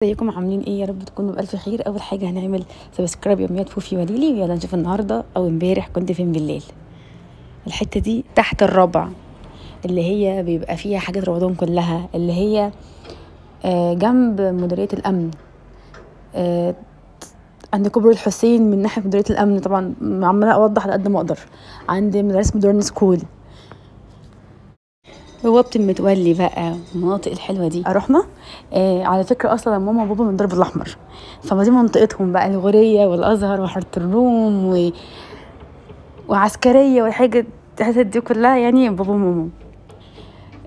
ازيكم عاملين ايه؟ يا رب تكونوا بألف خير. اول حاجه هنعمل سبسكرايب يوميات فوفي وليلي، ويلا نشوف النهارده او امبارح كنت فين بالليل. الحته دي تحت الرابع، اللي هي بيبقى فيها حاجات رمضان كلها، اللي هي جنب مديريه الامن، آه، عند كوبري الحسين من ناحيه مديريه الامن. طبعا عماله اوضح على قد ما اقدر. عند مدرسه مودرن سكول، بوابة المتولي بقى، المناطق الحلوة دي رحنا. على فكرة أصلا ماما وبابا من درب الأحمر، فدي منطقتهم بقى، الغورية والأزهر وحارة الروم وعسكرية والحاجة الحتت دي كلها، يعني بابا وماما.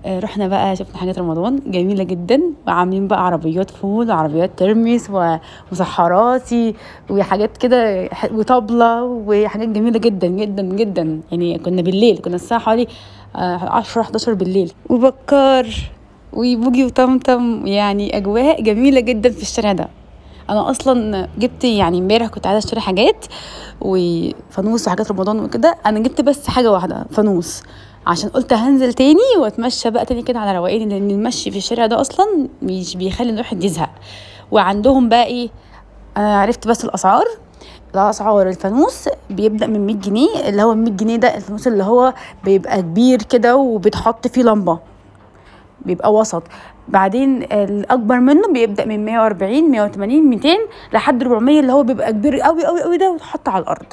رحنا بقى شفنا حاجات رمضان جميلة جدا، وعاملين بقى عربيات فول وعربيات ترمس ومسحراتي وحاجات كده وطبلة وحاجات جميلة جدا جدا جدا. يعني كنا بالليل، كنا الساعة حوالي 10-11 بالليل، وبكار وبوجي وطمطم، يعني أجواء جميلة جدا في الشارع ده. انا اصلا جبت، يعني امبارح كنت عايزه اشتري حاجات وفانوس وحاجات رمضان وكده. انا جبت بس حاجه واحده، فانوس، عشان قلت هنزل تاني واتمشى بقى تاني كده على روقاني، لان المشي في الشارع ده اصلا مش بيخلي الواحد يزهق. وعندهم بقى ايه، انا عرفت بس الاسعار الفانوس بيبدا من 100 جنيه، اللي هو 100 جنيه ده الفانوس اللي هو بيبقى كبير كده وبيتحط فيه لمبه، بيبقى وسط. بعدين الاكبر منه بيبدا من 140 180 200 لحد 400، اللي هو بيبقى كبير قوي قوي قوي ده ويتحط على الارض.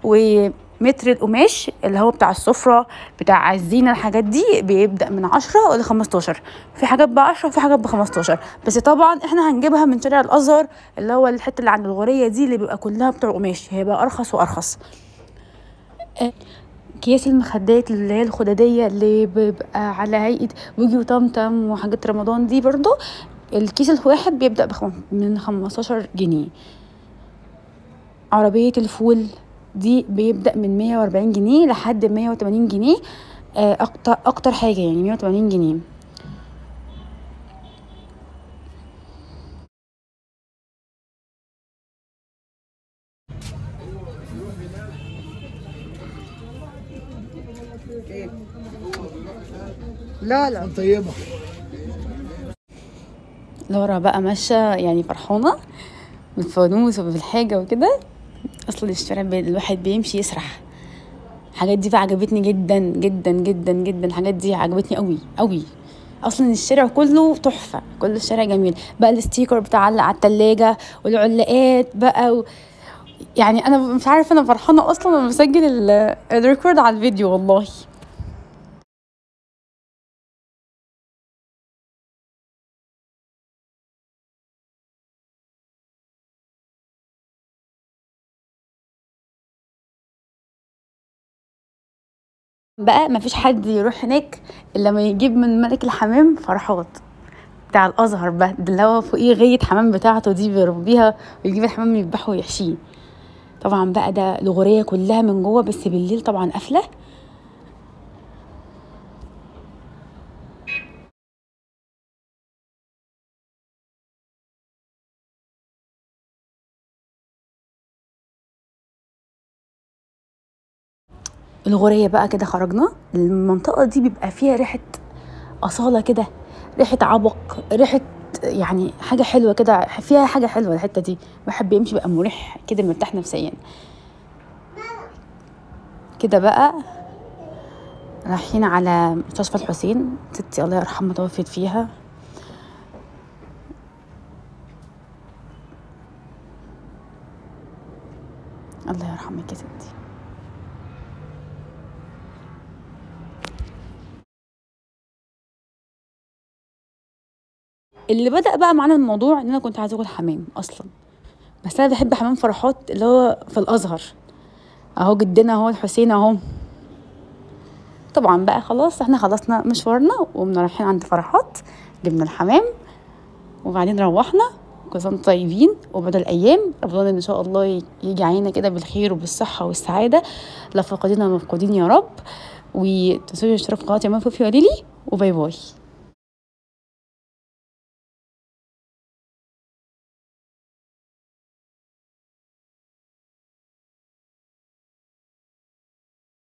ومتر القماش اللي هو بتاع السفره بتاع الزينه، الحاجات دي بيبدا من 10 ل 15. في حاجات ب10 وفي حاجات ب15، بس طبعا احنا هنجيبها من شارع الازهر، اللي هو الحته اللي عند الغوريه دي، اللي بيبقى كلها بتوع قماش، هيبقى ارخص وارخص. اكياس المخدات اللي هي الخداديه، اللي بيبقى على هيئه بوجي وطمطم وحاجات رمضان دي، برضو الكيس الواحد بيبدا من 15 جنيه. عربيه الفول دي بيبدا من 140 جنيه لحد 180 جنيه، اكتر حاجه يعني 180 جنيه. لا لا طيبه. لورا بقى ماشيه يعني فرحانه بالفانوس وبالحاجه وكده. اصلا الشارع الواحد بيمشي يسرح. الحاجات دي بقى عجبتني جدا جدا جدا جدا، الحاجات دي عجبتني قوي قوي. اصلا الشارع كله تحفه، كل الشارع جميل بقى. الستيكر بتعلق على التلاجة والعلاقات بقى يعني انا مش عارفه، انا فرحانه اصلا وانا بسجل الريكورد على الفيديو والله. بقى ما فيش حد يروح هناك الا لما يجيب من ملك الحمام فرحات بتاع الازهر بقى، ده اللي هو فوقيه غايه حمام بتاعته دي بيربيها، ويجيب الحمام يذبحه ويحشيه. طبعا بقى ده الغورية كلها من جوه، بس بالليل طبعا قافله. الغورية بقى كده خرجنا. المنطقة دي بيبقى فيها ريحة أصالة كده، ريحة عبق، ريحة يعني حاجة حلوة كده، فيها حاجة حلوة. الحتة دي الواحد بيمشي بقى مريح كده، مرتاح نفسيا كده. بقى رايحين على مستشفى الحسين، ستي الله يرحمها توفت فيها. الله يرحمك يا ستي. اللي بدأ بقى معانا الموضوع ان انا كنت عايزه اكل حمام اصلا، بس انا بحب حمام فرحات اللي هو في الازهر. اهو جدنا اهو الحسين اهو. طبعا بقى خلاص احنا خلصنا مشوارنا وقمنا رايحين عند فرحات، جبنا الحمام وبعدين روحنا. كل سنه وانتم طيبين، وبدل الايام رمضان ان شاء الله يجي علينا كده بالخير وبالصحه والسعاده، لا فاقدين ولا مفقودين يا رب. وتنسوش تشتركوا في قناه يا فوفي وليلي، وباي باي.